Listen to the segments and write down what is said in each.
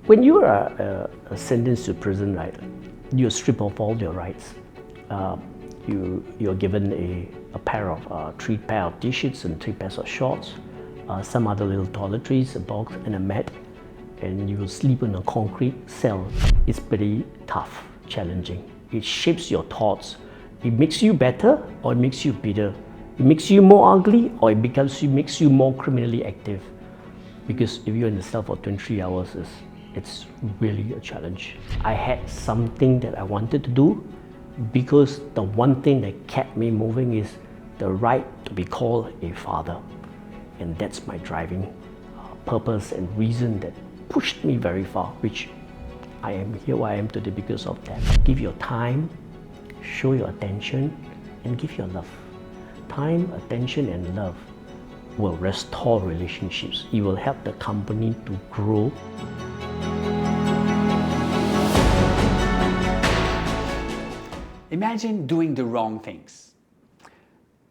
When you are sentenced to prison, right, you're stripped of all your rights. You're given a pair of three pair of t-shirts and 3 pairs of shorts, some other little toiletries, a box and a mat, and you will sleep in a concrete cell. It's pretty tough, challenging. It shapes your thoughts. It makes you better or it makes you bitter. It makes you more ugly or it makes you more criminally active. Because if you're in the cell for 23 hours, it's really a challenge. I had something that I wanted to do because the one thing that kept me moving is the right to be called a father. And that's my driving purpose and reason that pushed me very far, which I am here where I am today because of that. Give your time, show your attention, and give your love. Time, attention, and love will restore relationships. It will help the company to grow. Imagine doing the wrong things,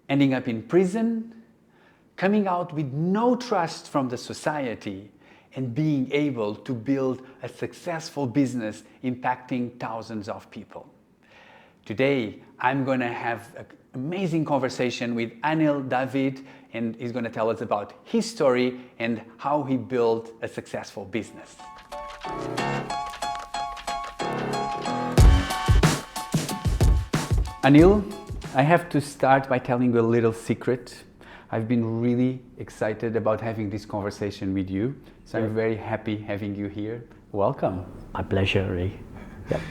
ending up in prison, coming out with no trust from the society, and being able to build a successful business impacting thousands of people. Today, I'm going to have an amazing conversation with Anil David, and he's going to tell us about his story and how he built a successful business. Anil, I have to start by telling you a little secret. I've been really excited about having this conversation with you, so I'm very happy having you here. Welcome. My pleasure, Ray. Yep.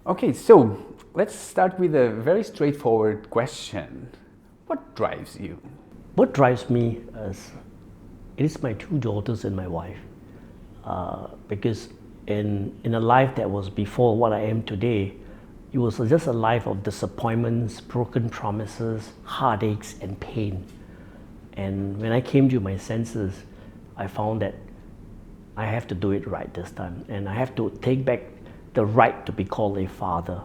Okay, so let's start with a very straightforward question. What drives you? What drives me is, it is my 2 daughters and my wife. Because in a life that was before what I am today, it was just a life of disappointments, broken promises, heartaches, and pain. And when I came to my senses, I found that I have to do it right this time. And I have to take back the right to be called a father.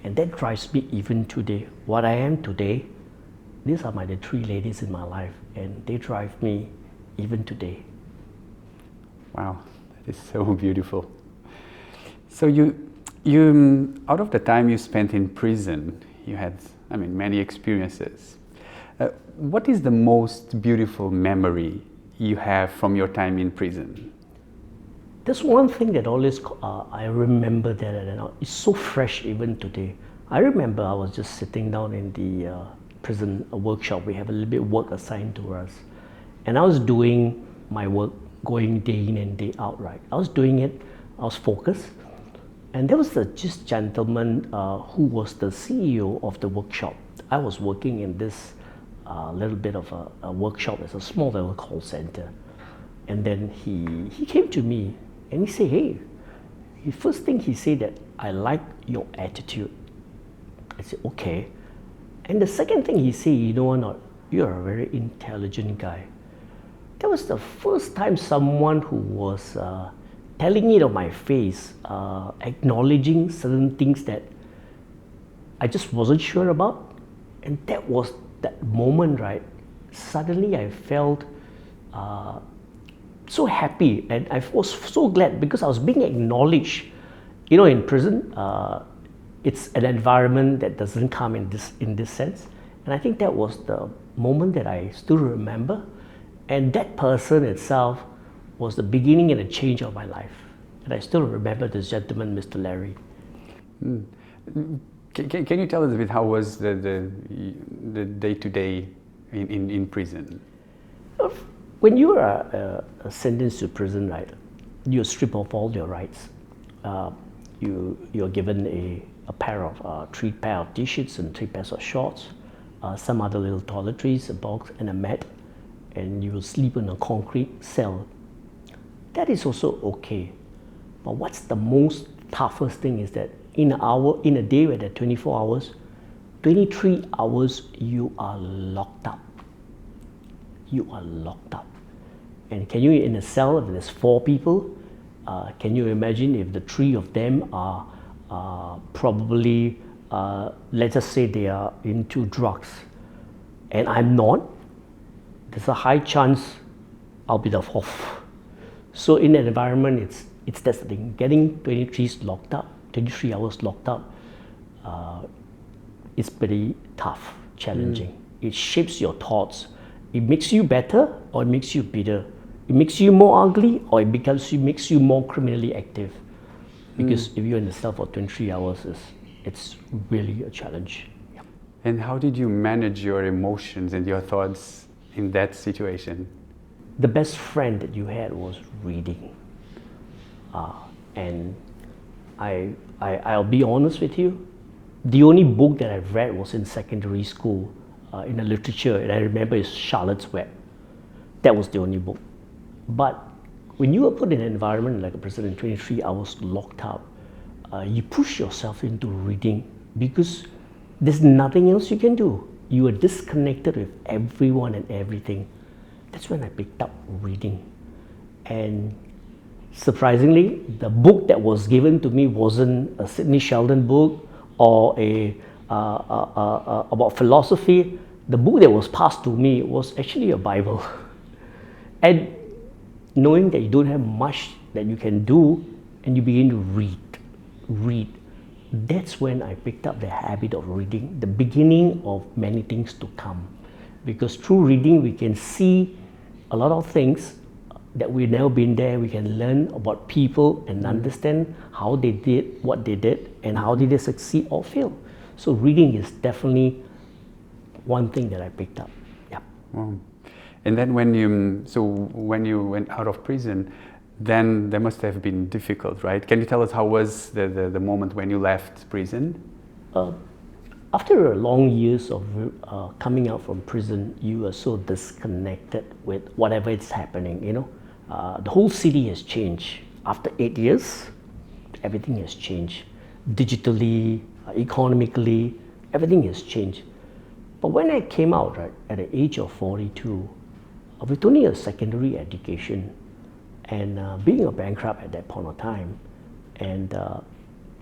And that drives me even today. What I am today, these are the 3 ladies in my life, and they drive me even today. Wow, that is so beautiful. So you out of the time you spent in prison, you had, many experiences. What is the most beautiful memory you have from your time in prison? There's one thing that always I remember that, and it's so fresh even today. I remember I was just sitting down in the prison workshop. We have a little bit of work assigned to us, and I was doing my work, going day in and day out. Right, I was doing it. I was focused. And there was this gentleman who was the CEO of the workshop. I was working in this little bit of a workshop as a small little call center. And then he came to me and he said, hey, the first thing he said that, I like your attitude. I said, okay. And the second thing he said, you know or not, you're a very intelligent guy. That was the first time someone who was telling it on my face, acknowledging certain things that I just wasn't sure about. And that was that moment, right? Suddenly I felt so happy, and I was so glad because I was being acknowledged. You know, in prison, it's an environment that doesn't come in this sense. And I think that was the moment that I still remember. And that person itself was the beginning and the change of my life. And I still remember this gentleman, Mr. Larry. Can you tell us a bit how was the day-to-day in prison? When you are sentenced to prison, right, you're stripped of all your rights. You're given a pair of 3 pair of t-shirts and 3 pairs of shorts, some other little toiletries, a box and a mat, and you will sleep in a concrete cell. That is also okay. But what's the most toughest thing is that in a day where there are 24 hours, 23 hours you are locked up. You are locked up. And can you, in a cell, if there's 4 people, can you imagine if the 3 of them are probably, let's just say they are into drugs, and I'm not, there's a high chance I'll be the 4th. So in that environment, that's the thing. Getting 23 hours locked up, is pretty tough, challenging. It shapes your thoughts. It makes you better or it makes you bitter. It makes you more ugly or it makes you more criminally active. Because if you're in the cell for 23 hours, it's really a challenge. Yeah. And how did you manage your emotions and your thoughts in that situation? The best friend that you had was reading. And I'll be honest with you, the only book that I've read was in secondary school, in the literature, and I remember it's Charlotte's Web. That was the only book. But when you are put in an environment like a prison in 23 hours locked up, you push yourself into reading because there's nothing else you can do. You are disconnected with everyone and everything. That's when I picked up reading. And surprisingly, the book that was given to me wasn't a Sidney Sheldon book or about philosophy. The book that was passed to me was actually a Bible. And knowing that you don't have much that you can do, and you begin to read, that's when I picked up the habit of reading, the beginning of many things to come. Because through reading, we can see a lot of things that we've never been there. We can learn about people and understand how they did what they did and how did they succeed or fail. So reading is definitely one thing that I picked up. Yeah. Wow. And then when you went out of prison, then that must have been difficult, right? Can you tell us how was the moment when you left prison? After a long years of coming out from prison, you are so disconnected with whatever is happening, you know. The whole city has changed. After 8 years, everything has changed. Digitally, economically, everything has changed. But when I came out, right, at the age of 42, with only a secondary education and being a bankrupt at that point of time, and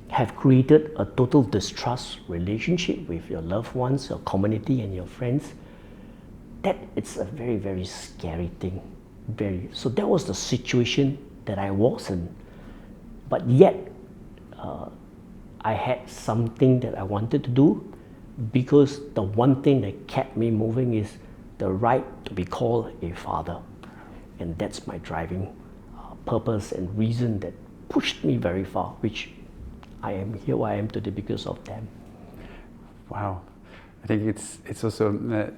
have created a total distrust relationship with your loved ones, your community and your friends, that it's a very, very scary thing. So that was the situation that I was in. But yet, I had something that I wanted to do, because the one thing that kept me moving is the right to be called a father. And that's my driving purpose and reason that pushed me very far, which I am here where I am today because of them. Wow. I think it's also,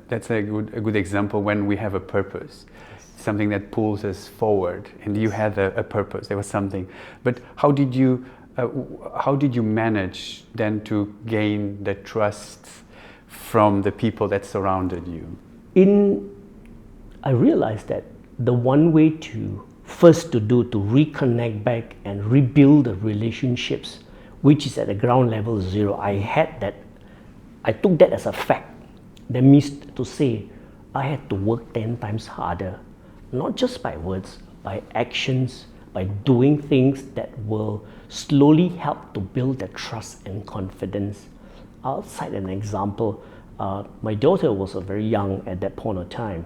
that's a good example when we have a purpose, something that pulls us forward, and you had a purpose, there was something. But how did you manage then to gain the trust from the people that surrounded you? I realized that the one way to reconnect back and rebuild the relationships, which is at the ground level zero, I took that as a fact. That means to say, I had to work 10 times harder, not just by words, by actions, by doing things that will slowly help to build that trust and confidence. I'll cite an example. My daughter was very young at that point of time,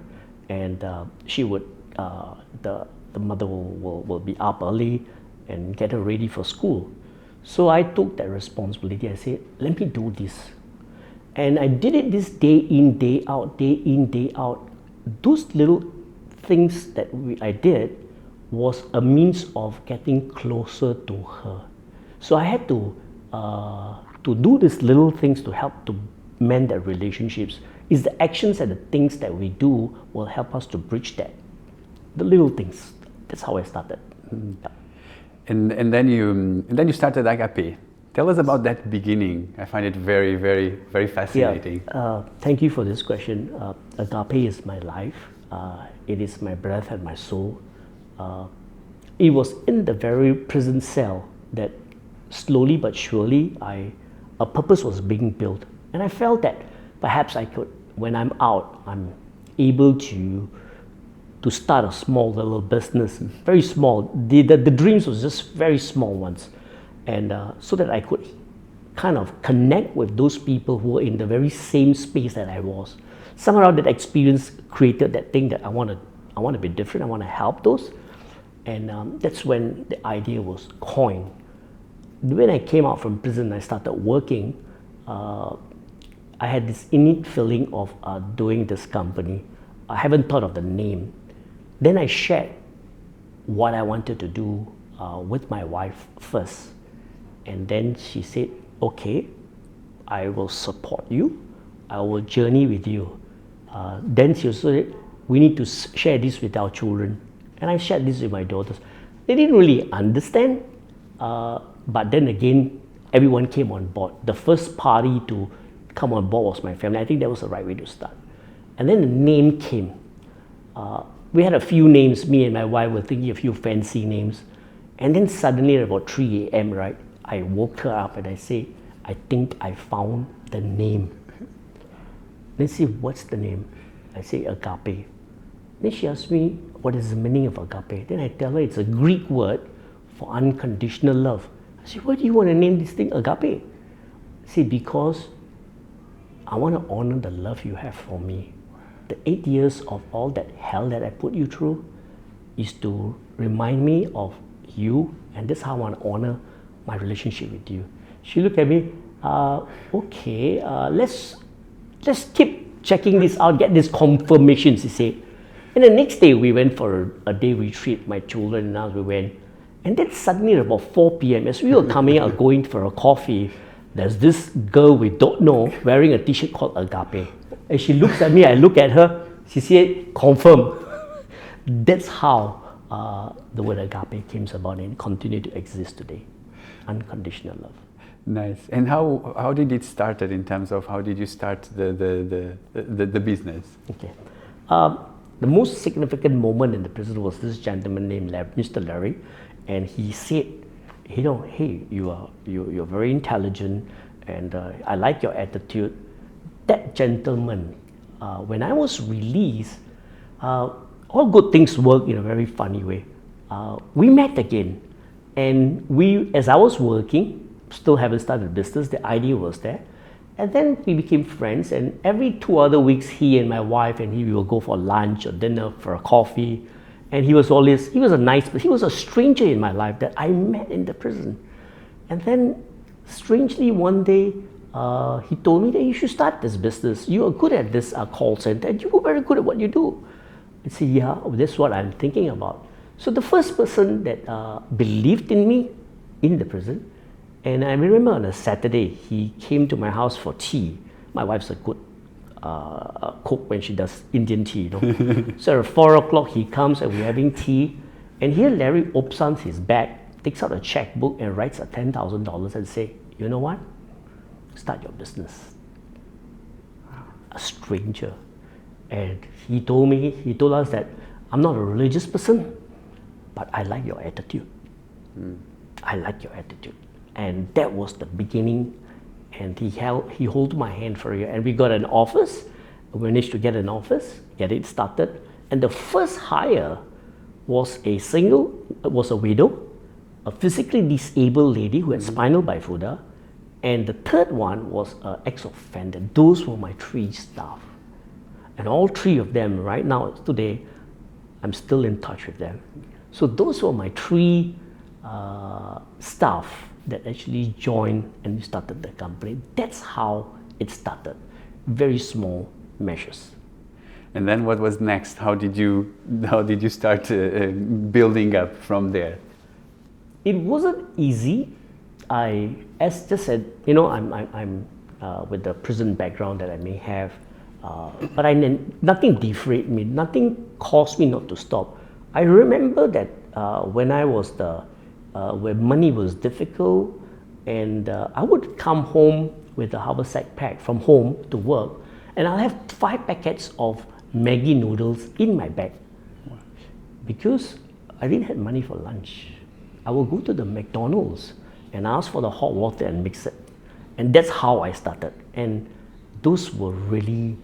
and she would, the mother will be up early and get her ready for school. So I took that responsibility. I said, let me do this. And I did it this day in, day out, day in, day out. Those little things that I did was a means of getting closer to her. So I had to do these little things to help to mend the relationships. It's the actions and the things that we do will help us to bridge that. The little things. That's how I started. Yeah. And then you started Agape. Tell us about that beginning. I find it very, very, very fascinating. Yeah. Thank you for this question. Agape is my life. It is my breath and my soul. It was in the very prison cell that slowly but surely a purpose was being built. And I felt that perhaps I could, when I'm out, I'm able to start a small little business, very small. The dreams was just very small ones. And so that I could kind of connect with those people who were in the very same space that I was. Somehow that experience created that thing that I want to be different. I want to help those. And that's when the idea was coined. When I came out from prison, I started working. I had this innate feeling of doing this company. I haven't thought of the name. Then I shared what I wanted to do with my wife first. And then she said, okay, I will support you. I will journey with you. Then she also said, we need to share this with our children. And I shared this with my daughters. They didn't really understand, but then again, everyone came on board. The first party to come on board was my family. I think that was the right way to start. And then the name came. We had a few names. Me and my wife were thinking a few fancy names. And then suddenly at about 3 a.m., right, I woke her up and I said, I think I found the name. Then she said, what's the name? I say, Agape. Then she asked me, what is the meaning of agape? Then I tell her it's a Greek word for unconditional love. I said, why do you want to name this thing Agape? I said, because I want to honor the love you have for me. The 8 years of all that hell that I put you through is to remind me of you, and that's how I want to honor my relationship with you. She looked at me, okay, let's keep checking this out, get this confirmation, she said. And the next day we went for a day retreat, my children and us, we went. And then suddenly at about 4 p.m, as we were coming out going for a coffee, there's this girl we don't know wearing a t-shirt called Agape. And she looks at me, I look at her, she said, confirm. That's how the word agape came about and continued to exist today. Unconditional love. Nice. And how did it start in terms of how did you start the business? Okay. The most significant moment in the prison was this gentleman named Mr. Larry, and he said, you know, hey, you're very intelligent, and I like your attitude. That gentleman, when I was released, all good things work in a very funny way. We met again, and as I was working, still haven't started business, the idea was there. And then we became friends, and every 2 other weeks, he and my wife and we will go for lunch or dinner, for a coffee. And he was a stranger in my life that I met in the prison. And then, strangely, one day, he told me that you should start this business. You are good at this call center, and you were very good at what you do. I said, yeah, that's what I'm thinking about. So the first person that believed in me in the prison, and I remember on a Saturday, he came to my house for tea. My wife's a good cook when she does Indian tea, you know. So at 4 o'clock, he comes and we're having tea. And here Larry opens his bag, takes out a checkbook and writes a $10,000 and say, you know what? Start your business. A stranger. And he told us that I'm not a religious person, but I like your attitude. I like your attitude. And that was the beginning. And he held my hand for a year. And we got an office. We managed to get an office, get it started. And the first hire was a widow, a physically disabled lady who had spinal bifida. And the third one was an ex-offender. Those were my 3 staff. And all 3 of them, right now, today, I'm still in touch with them. So those were my 3 staff that actually joined and we started the company. That's how it started. Very small measures. And then what was next? How did you start building up from there? It wasn't easy. As just said, you know, I'm with the prison background that I may have, but nothing defrayed me. Nothing caused me not to stop. I remember that when I was where money was difficult, and I would come home with a haversack pack from home to work, and I'll have 5 packets of Maggi noodles in my bag. Because I didn't have money for lunch. I will go to the McDonald's and ask for the hot water and mix it. And that's how I started. And those were really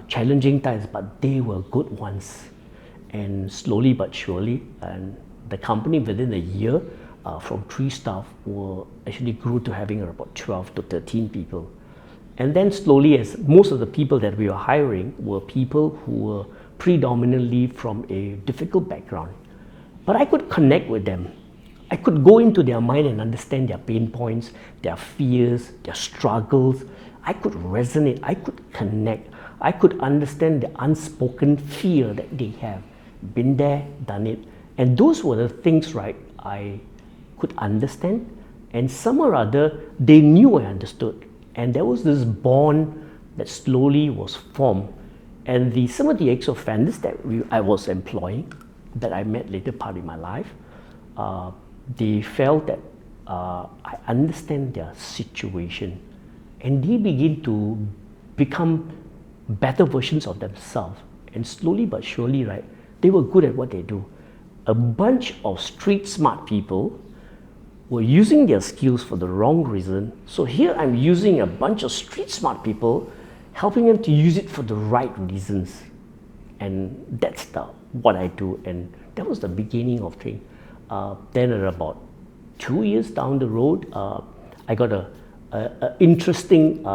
challenging times, but they were good ones. And slowly but surely, and the company within a year, from 3 staff, actually grew to having about 12 to 13 people. And then slowly, as most of the people that we were hiring were people who were predominantly from a difficult background. But I could connect with them. I could go into their mind and understand their pain points, their fears, their struggles. I could resonate, I could connect. I could understand the unspoken fear that they have. Been there, done it. And those were the things, right, I could understand. And some or other, they knew I understood. And there was this bond that slowly was formed. And some of the ex-offenders that I was employing, that I met later part in my life, they felt that I understand their situation. And they begin to become better versions of themselves. And slowly but surely, right, they were good at what they do. A bunch of street smart people were using their skills for the wrong reason. So here I'm using a bunch of street smart people, helping them to use it for the right reasons. And that's what I do. And that was the beginning of things. Then at about 2 years down the road, I got an interesting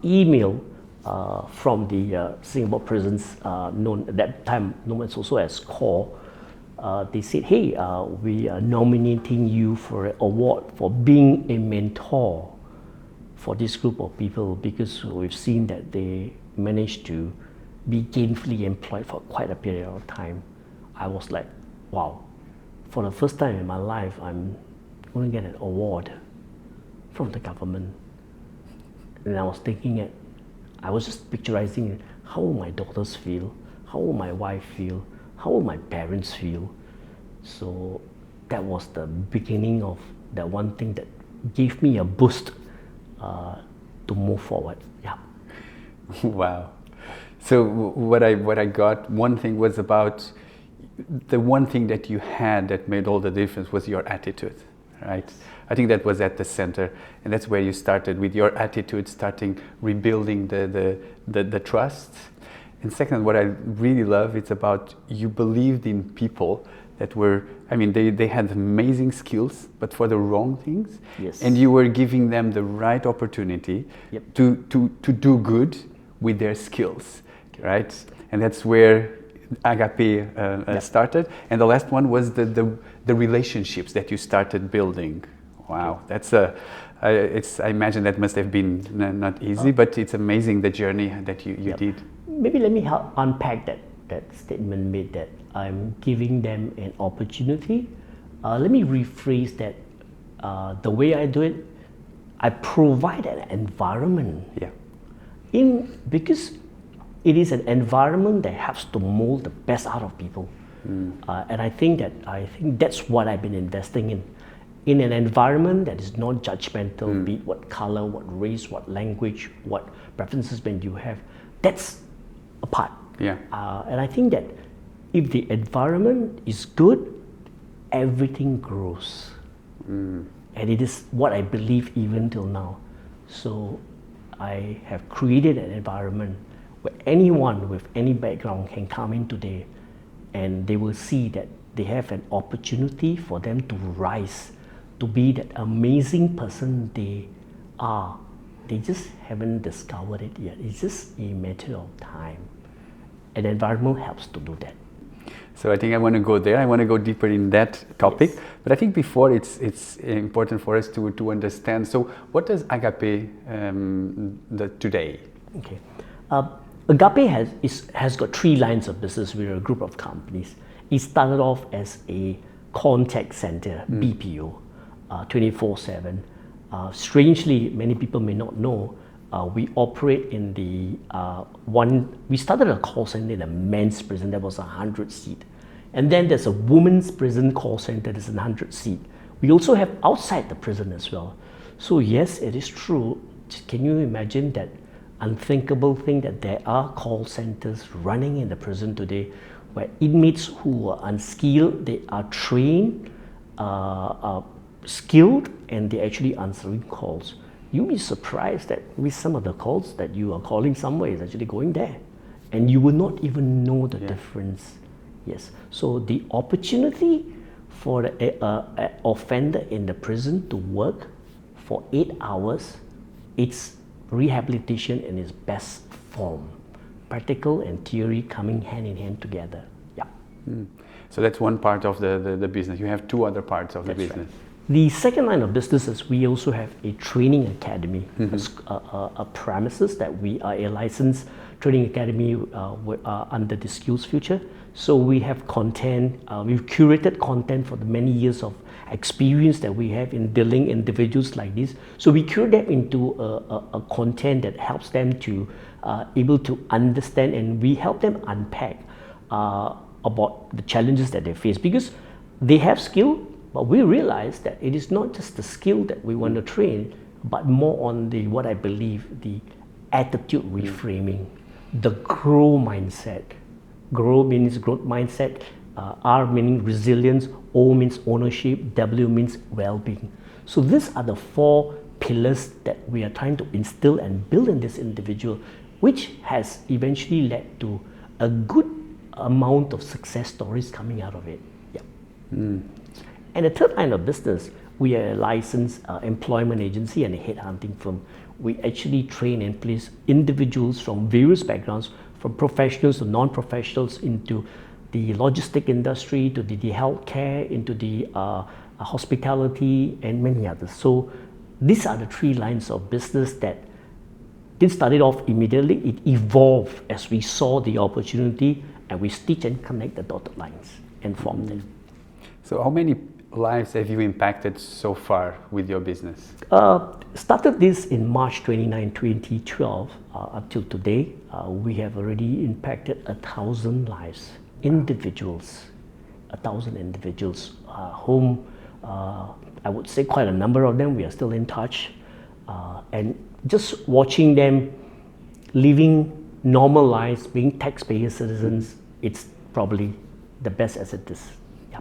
email from the Singapore prisons, known at that time known as also as CORE. They said, hey, we are nominating you for an award for being a mentor for this group of people, because we've seen that they managed to be gainfully employed for quite a period of time. I was like, wow, for the first time in my life, I'm going to get an award from the government. And I was thinking, I was just picturizing how will my daughters feel, how will my wife feel, how will my parents feel. So that was the beginning of that one thing that gave me a boost to move forward. Yeah. Wow. So what I got, one thing was about the one thing that you had that made all the difference was your attitude, right? I think that was at the center, and that's where you started with your attitude, starting rebuilding the trust. And second, what I really love, it's about you believed in people that were, I mean, they had amazing skills, but for the wrong things. Yes. And you were giving them the right opportunity. Yep. to do good with their skills, right? And that's where Agape started. And the last one was the relationships that you started building. Wow, that's I imagine that must have been not easy, but it's amazing the journey that you did. Maybe let me help unpack that statement made that I'm giving them an opportunity. Let me rephrase that. The way I do it, I provide an environment. Yeah. Because it is an environment that helps to mold the best out of people. And I think that's what I've been investing in an environment that is not judgmental, be it what color, what race, what language, what preferences when you have. That's a part. Yeah. And I think that if the environment is good, everything grows. And it is what I believe even till now. So I have created an environment where anyone with any background can come in today, and they will see that they have an opportunity for them to rise, to be that amazing person they are. They just haven't discovered it yet. It's just a matter of time. An environment helps to do that. So I think I want to go there. I want to go deeper in that topic. Yes. But I think before it's important for us to understand. So what does Agape today? Okay. Agape has got 3 lines of business. We're a group of companies. It started off as a contact center, BPO, 24/7. Strangely, many people may not know, we operate in we started a call center in a men's prison that was 100 seat. And then there's a women's prison call center that's 100 seat. We also have outside the prison as well. So yes, it is true. Can you imagine that unthinkable thing that there are call centers running in the prison today where inmates who are unskilled, they are trained, skilled, and they're actually answering calls. You'll be surprised that with some of the calls that you are calling somewhere is actually going there, and you will not even know the difference. Yes. So the opportunity for the offender in the prison to work for 8 hours, it's rehabilitation in its best form. Practical and theory coming hand in hand together. Yeah. So that's one part of the business. You have two other parts of the business. Right. The second line of business is we also have a training academy, a premises that we are a licensed training academy under the Skills Future. So we have content, we've curated content for the many years of experience that we have in dealing individuals like this. So we curate them into a content that helps them to able to understand, and we help them unpack about the challenges that they face, because they have skill, but we realize that it is not just the skill that we want to train, but more on the, what I believe, the attitude reframing, the grow mindset. Grow means growth mindset, R meaning resilience, O means ownership, W means well-being. So these are the four pillars that we are trying to instill and build in this individual, which has eventually led to a good amount of success stories coming out of it. Yeah. And the third line of business, we are a licensed employment agency and a headhunting firm. We actually train and place individuals from various backgrounds, from professionals to non-professionals, into the logistic industry, to the healthcare, into the hospitality, and many others. So these are the three lines of business that didn't start it off immediately. It evolved as we saw the opportunity, and we stitch and connect the dotted lines and formed it. So how many lives have you impacted so far with your business? Started this in March 29, 2012. Up till today, we have already impacted 1,000 lives, individuals, 1,000 individuals, whom I would say quite a number of them we are still in touch. And just watching them living normal lives, being taxpayer citizens, it's probably the best as it is. Yeah.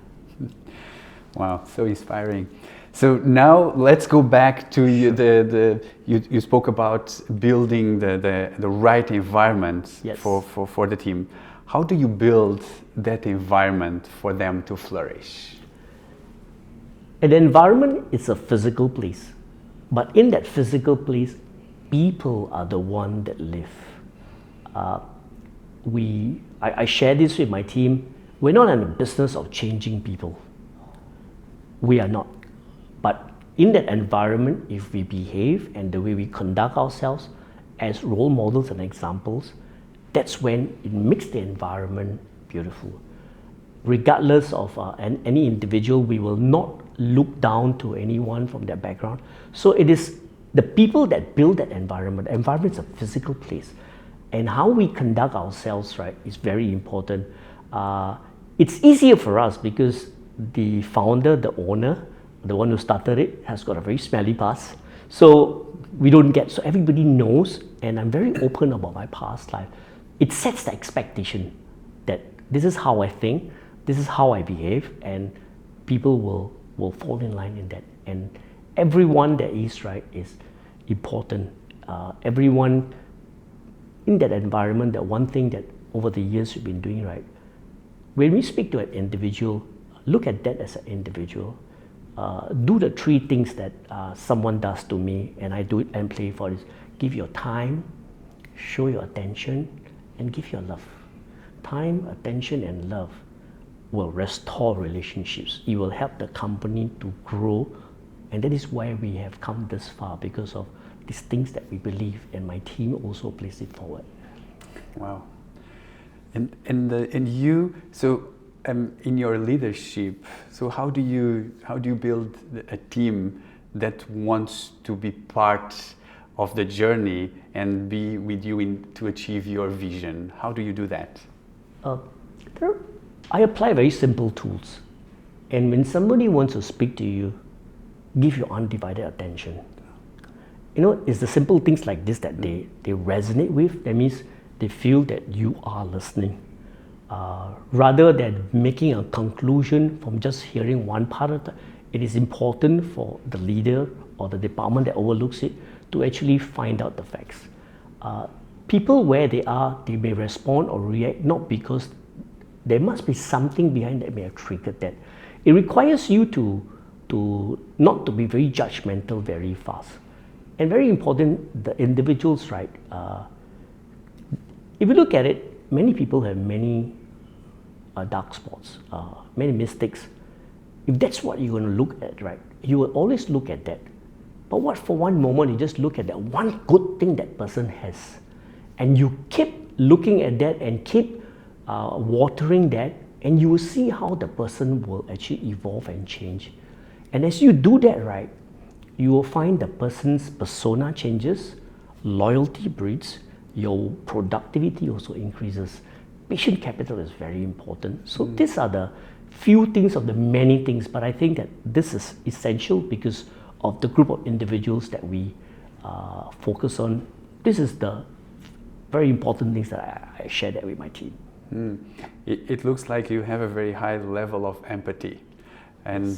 Wow, so inspiring. So now let's go back to you spoke about building the right environment for the team. How do you build that environment for them to flourish? An environment is a physical place, but in that physical place, people are the one that live. I share this with my team. We're not in the business of changing people. We are not. But in that environment, if we behave and the way we conduct ourselves as role models and examples, that's when it makes the environment beautiful. Regardless of any individual, we will not look down to anyone from their background. So it is the people that build that environment. The environment is a physical place. And how we conduct ourselves, right, is very important. It's easier for us because the founder, the owner, the one who started it, has got a very smelly past. So we don't get, so everybody knows, and I'm very open about my past life. It sets the expectation that this is how I think, this is how I behave, and people will fall in line in that. And everyone that is right is important. Everyone in that environment, that one thing that over the years we've been doing right, when we speak to an individual, look at that as an individual. Do the three things that someone does to me, and I do it and play for this. Give your time, show your attention, and give your love. Time, attention, and love will restore relationships. It will help the company to grow, and that is why we have come this far, because of these things that we believe, and my team also plays it forward. Wow. And you, so in your leadership, so how do you build a team that wants to be part of the journey and be with you to achieve your vision? How do you do that? I apply very simple tools, and when somebody wants to speak to you, give your undivided attention. You know, it's the simple things like this that they resonate with. That means they feel that you are listening. Rather than making a conclusion from just hearing one part of it, it is important for the leader or the department that overlooks it to actually find out the facts. People where they are, they may respond or react not because there must be something behind that may have triggered that. It requires you to not to be very judgmental very fast. And very important, the individuals, right? If you look at it, many people have many dark spots, many mistakes. If that's what you're going to look at, right, you will always look at that. But what for one moment you just look at that one good thing that person has, and you keep looking at that and keep watering that, and you will see how the person will actually evolve and change. And as you do that, right, you will find the person's persona changes, loyalty breeds, your productivity also increases. Patient capital is very important. So these are the few things of the many things, but I think that this is essential because of the group of individuals that we focus on. This is the very important things that I share that with my team. It looks like you have a very high level of empathy, and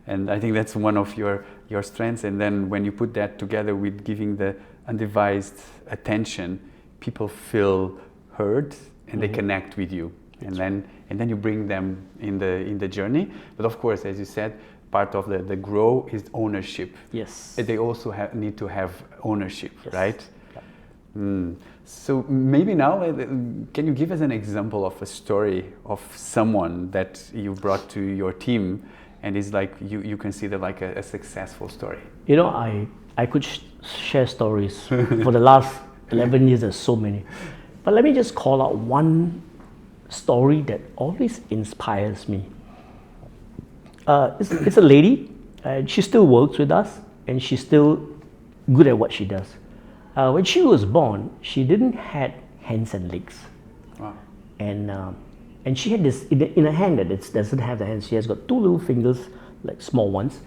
I think that's one of your strengths. And then when you put that together with giving the undivided attention, people feel heard and they connect with you, and then you bring them in the journey. But of course, as you said, part of the grow is ownership. Yes. They also need to have ownership, yes. right? Yeah. So maybe now, can you give us an example of a story of someone that you brought to your team and is like you consider like a successful story? You know, I could share stories for the last 11 years. There's so many, but let me just call out one story that always inspires me. It's a lady, and she still works with us, and she's still good at what she does. When she was born, she didn't have hands and legs. Wow. And she had this in her hand that it doesn't have the hands. She has got two little fingers, like small ones.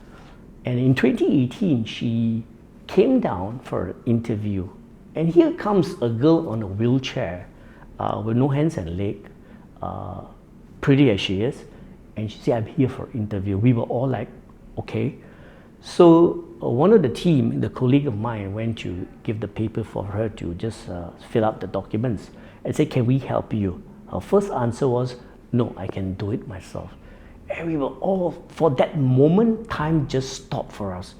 And in 2018, she came down for an interview. And here comes a girl on a wheelchair with no hands and leg, pretty as she is. And she said, I'm here for interview. We were all like, okay. So one of the team, the colleague of mine, went to give the paper for her to just fill out the documents and say, can we help you? Her first answer was, no, I can do it myself. And we were all, for that moment, time just stopped for us.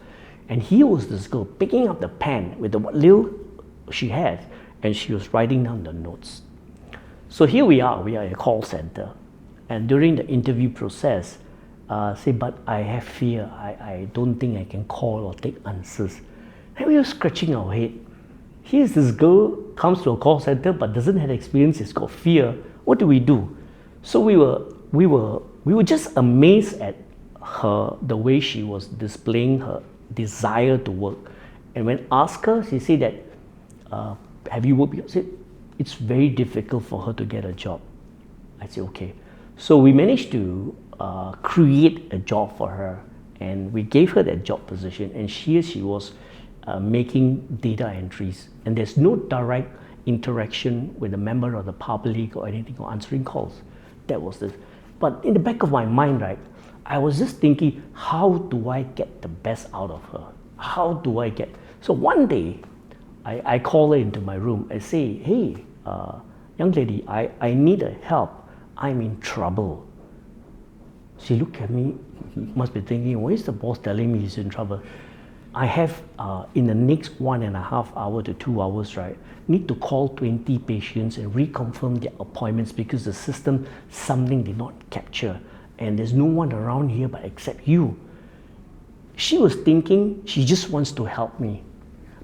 And here was this girl picking up the pen with the what little she had, and she was writing down the notes. So here we are at a call center. And during the interview process, say, but I have fear. I don't think I can call or take answers. And we were scratching our head. Here's this girl, comes to a call center, but doesn't have experience, it's got fear. What do we do? So we were just amazed at her, the way she was displaying her desire to work. And when asked her, she said that, have you worked? I said, it's very difficult for her to get a job. I said, okay. So we managed to create a job for her, and we gave her that job position, and she was making data entries, and there's no direct interaction with a member of the public or anything, or answering calls. That was this. But in the back of my mind, right, I was just thinking, how do I get the best out of her? How do I get? So one day, I call her into my room. I say, hey, young lady, I need a help. I'm in trouble. She looked at me, must be thinking, why is the boss telling me he's in trouble? I have, in the next 1.5 hours to 2 hours, right, need to call 20 patients and reconfirm their appointments because the system, something did not capture. And there's no one around here but except you. She was thinking she just wants to help me.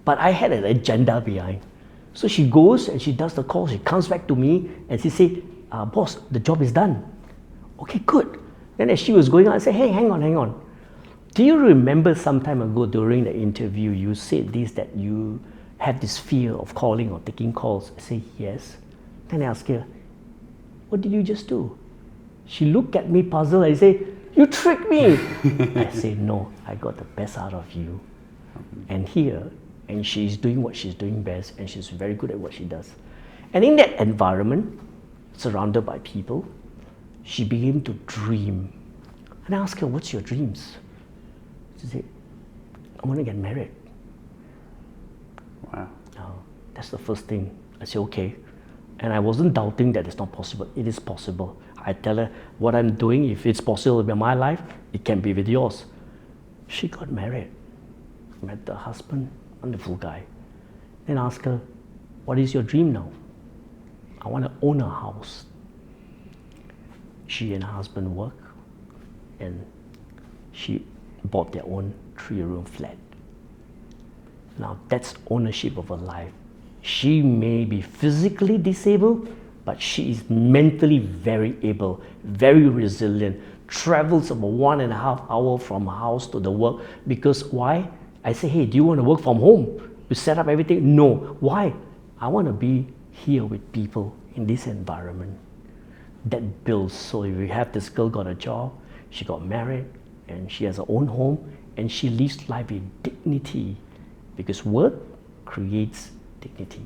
But I had an agenda behind. So she goes and she does the call. She comes back to me and she said, boss, the job is done. Okay, good. Then as she was going on, I said, hey, hang on. Do you remember some time ago during the interview, you said this, that you have this fear of calling or taking calls? I said, yes. Then I asked her, what did you just do? She looked at me puzzled. I said, you tricked me. I said, no, I got the best out of you. And here, and she's doing what she's doing best, and she's very good at what she does. And in that environment, surrounded by people, she began to dream. And I asked her, what's your dreams? She said, I want to get married. Wow. That's the first thing. I said, okay. And I wasn't doubting that it's not possible. It is possible. I tell her what I'm doing, if it's possible with my life, it can be with yours. She got married, met the husband, wonderful guy. Then asked her, what is your dream now? I want to own a house. She and her husband work, and she bought their own 3-room flat. Now that's ownership of her life. She may be physically disabled, but she is mentally very able, very resilient, travels about 1.5 hours from her house to the work. Because why? I say, hey, do you want to work from home? You set up everything? No. Why? I want to be here with people in this environment. That builds. So if you have this girl got a job, she got married, and she has her own home, and she lives life with dignity, because work creates dignity.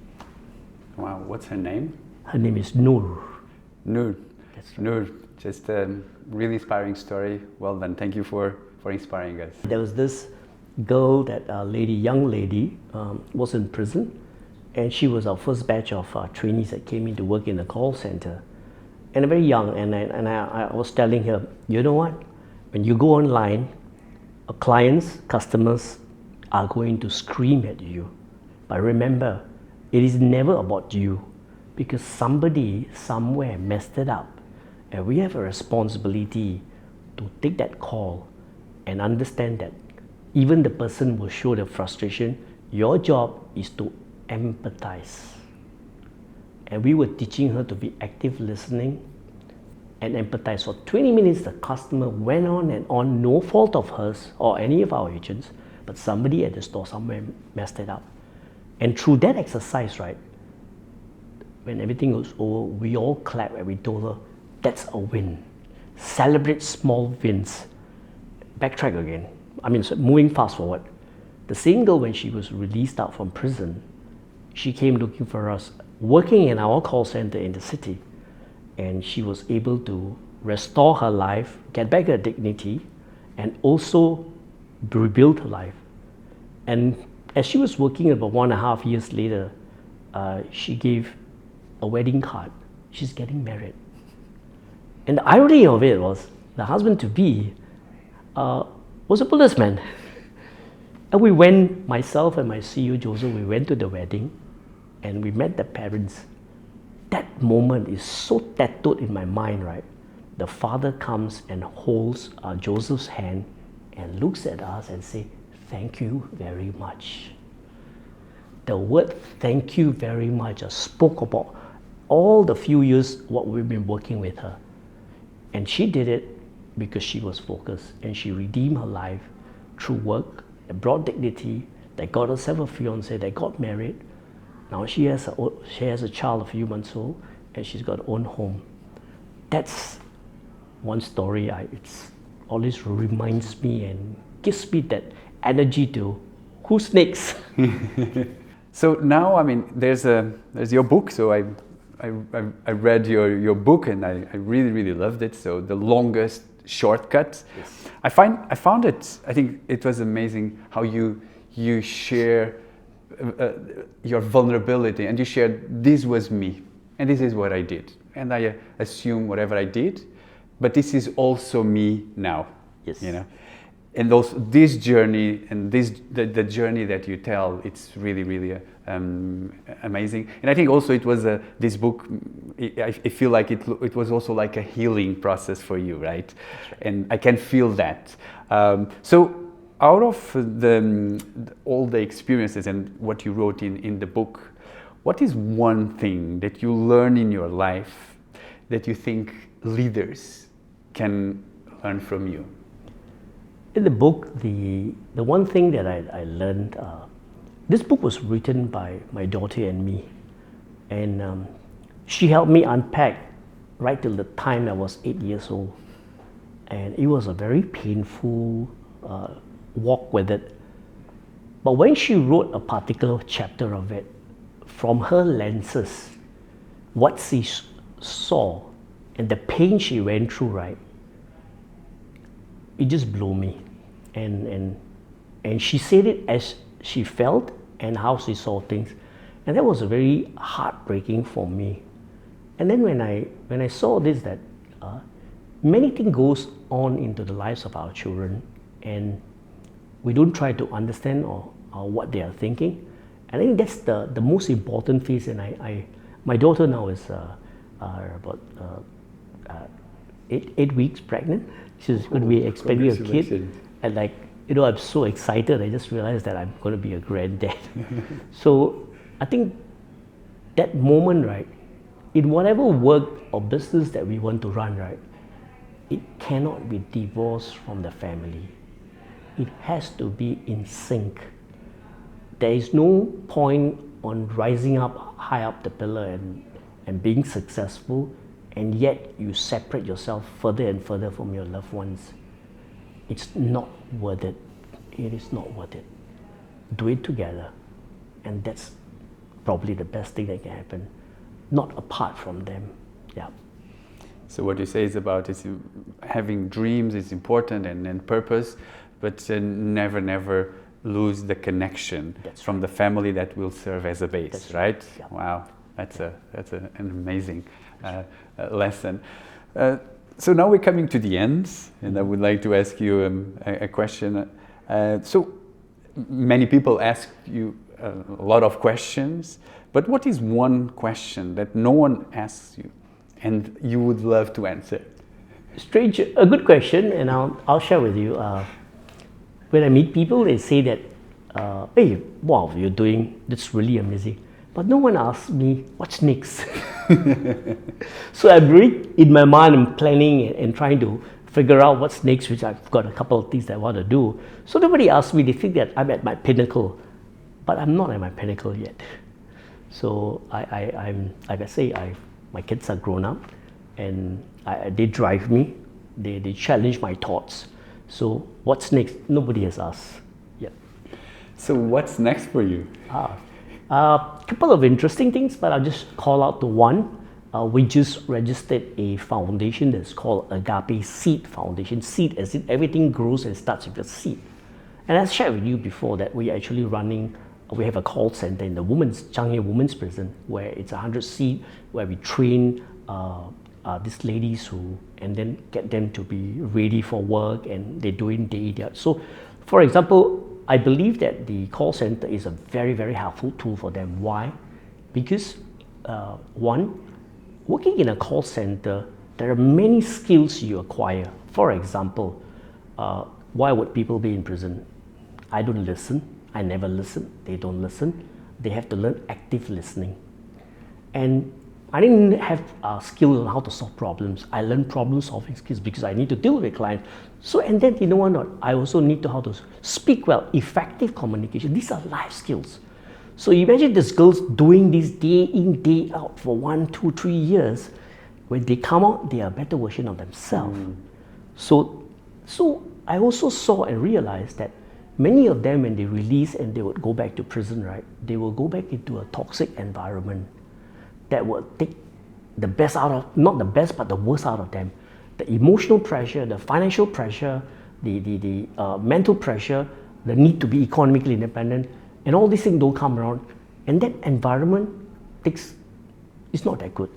Wow, what's her name? Her name is Noor. Noor. That's right. Noor, just a really inspiring story. Well done. Thank you for inspiring us. There was this girl, that young lady, was in prison, and she was our first batch of trainees that came in to work in the call center. And very young, and I was telling her, you know what? When you go online, clients, customers are going to scream at you. But remember, it is never about you, because somebody somewhere messed it up. And we have a responsibility to take that call and understand that even the person will show their frustration. Your job is to empathize. And we were teaching her to be active listening and empathize. For 20 minutes, the customer went on and on, no fault of hers or any of our agents, but somebody at the store somewhere messed it up. And through that exercise, right, when everything was over, we all clapped and we told her, that's a win. Celebrate small wins. Backtrack again. So moving fast forward. The same girl, when she was released out from prison, she came looking for us, working in our call center in the city. And she was able to restore her life, get back her dignity, and also rebuild her life. And as she was working, about 1.5 years later, she gave a wedding card. She's getting married. And the irony of it was, the husband-to-be was a policeman. And we went, myself and my CEO Joseph, we went to the wedding, and we met the parents. That moment is so tattooed in my mind, right? The father comes and holds Joseph's hand and looks at us and says, thank you very much. The word thank you very much spoke about all the few years what we've been working with her. And she did it because she was focused, and she redeemed her life through work that brought dignity, that got herself a fiance, that got married. Now she has a child a few months old, and she's got her own home. That's one story. It always reminds me and gives me that energy to who's next. So now, there's your book. So I read your book, and I really loved it. So The Longest Shortcut. Yes. I found it. I think it was amazing how you share your vulnerability, and you shared, this was me, and this is what I did, and I assume whatever I did, but this is also me now. Yes. And also this journey, and the journey that you tell, it's really amazing. And I think also it was this book, I feel like it was also like a healing process for you, right? That's right. And I can feel that. So out of all the experiences and what you wrote in the book, what is one thing that you learn in your life that you think leaders can learn from you? In the book, the one thing that I learned, this book was written by my daughter and me, and she helped me unpack right till the time I was 8 years old, and it was a very painful walk with it. But when she wrote a particular chapter of it, from her lenses, what she saw and the pain she went through, right, it just blew me. And she said it as she felt and how she saw things. And that was very heartbreaking for me. And then when I saw this, that many things goes on into the lives of our children, and we don't try to understand or what they are thinking. I think that's the most important phase. And my daughter now is about eight weeks pregnant. She's going to be expecting a kid. And like, I'm so excited. I just realized that I'm going to be a granddad. So I think that moment, right, in whatever work or business that we want to run, right, it cannot be divorced from the family. It has to be in sync. There is no point on rising up high up the pillar and being successful, and yet you separate yourself further and further from your loved ones. It's not worth it. It is not worth it. Do it together, and that's probably the best thing that can happen, not apart from them. Yeah. So what you say is about having dreams is important and purpose, but never lose the connection from the family that will serve as a base, right? Yeah. Wow, that's an amazing lesson. So now we're coming to the end, and I would like to ask you a question. So many people ask you a lot of questions, but what is one question that no one asks you and you would love to answer? A good question, and I'll share with you. When I meet people, they say that, hey, wow, you're doing, that's really amazing. But no one asks me, what's next? So I'm really, in my mind, I'm planning and trying to figure out what's next, which I've got a couple of things that I want to do. So nobody asks me, they think that I'm at my pinnacle, but I'm not at my pinnacle yet. So I'm, like I say, my kids are grown up, and they drive me, they challenge my thoughts. So what's next? Nobody has asked yet. So what's next for you? A couple of interesting things, but I'll just call out the one. We just registered a foundation that's called Agape Seed Foundation. Seed as in everything grows and starts with a seed. And I shared with you before that we're actually running, we have a call center in the Changi Women's Prison, where it's 100 seed, where we train these ladies and then get them to be ready for work, and they're doing day. So, for example, I believe that the call center is a very, very helpful tool for them. Why? Because one, working in a call center, there are many skills you acquire. For example, why would people be in prison? I don't listen. I never listen. They don't listen. They have to learn active listening. And I didn't have a skill on how to solve problems. I learned problem solving skills because I need to deal with clients. So, and then you know what? I also need to how to speak well, effective communication. These are life skills. So imagine these girls doing this day in, day out for 1, 2, 3 years. When they come out, they are a better version of themselves. So I also saw and realized that many of them, when they release and they would go back to prison, right, they will go back into a toxic environment that will take the best out of, not the best, but the worst out of them. The emotional pressure, the financial pressure, the mental pressure, the need to be economically independent, and all these things don't come around. And that environment is not that good.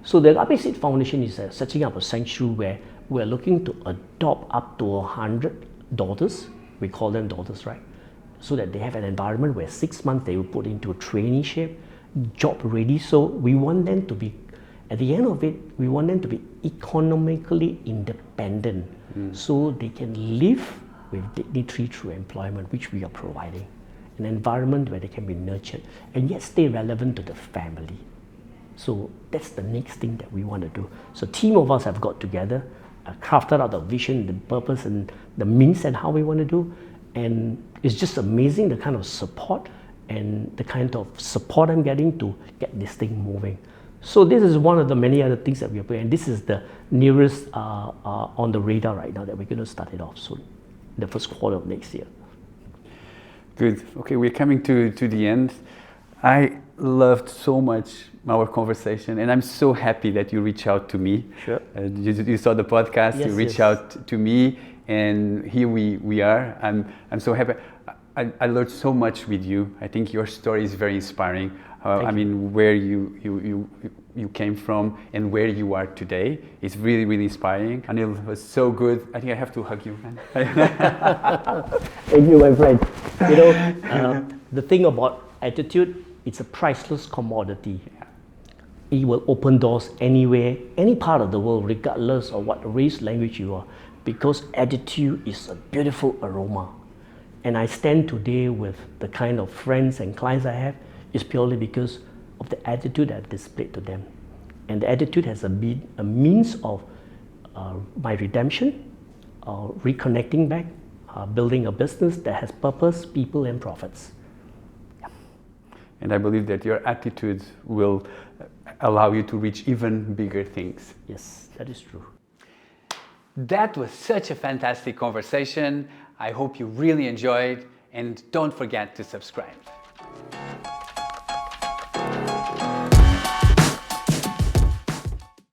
So the Agape-Seed Foundation is setting up a sanctuary where we're looking to adopt up to 100 daughters. We call them daughters, right? So that they have an environment where 6 months they will put into a traineeship, job ready. So we want them to be, at the end of it, we want them to be economically independent, so they can live with dignity through employment, which we are providing. An environment where they can be nurtured and yet stay relevant to the family. So that's the next thing that we want to do. So a team of us have got together, crafted out the vision, the purpose, and the means and how we want to do. And it's just amazing the kind of support and the kind of support I'm getting to get this thing moving. So this is one of the many other things that we are doing, and this is the nearest on the radar right now that we're going to start it off soon, the first quarter of next year. Good. Okay, we're coming to the end. I loved so much our conversation, and I'm so happy that you reached out to me. Sure. You saw the podcast, yes, you reached out to me, and here we are. I'm so happy. I learned so much with you. I think your story is very inspiring. I mean, where you came from and where you are today is really, really inspiring. Anil, it was so good. I think I have to hug you, man. Thank you, my friend. You know, the thing about attitude, it's a priceless commodity. it will open doors anywhere, any part of the world, regardless of what race, language you are, because attitude is a beautiful aroma. And I stand today with the kind of friends and clients I have is purely because of the attitude I've displayed to them. And the attitude has a means of my redemption, reconnecting back, building a business that has purpose, people, and profits. Yeah. And I believe that your attitude will allow you to reach even bigger things. Yes, that is true. That was such a fantastic conversation. I hope you really enjoyed, and don't forget to subscribe.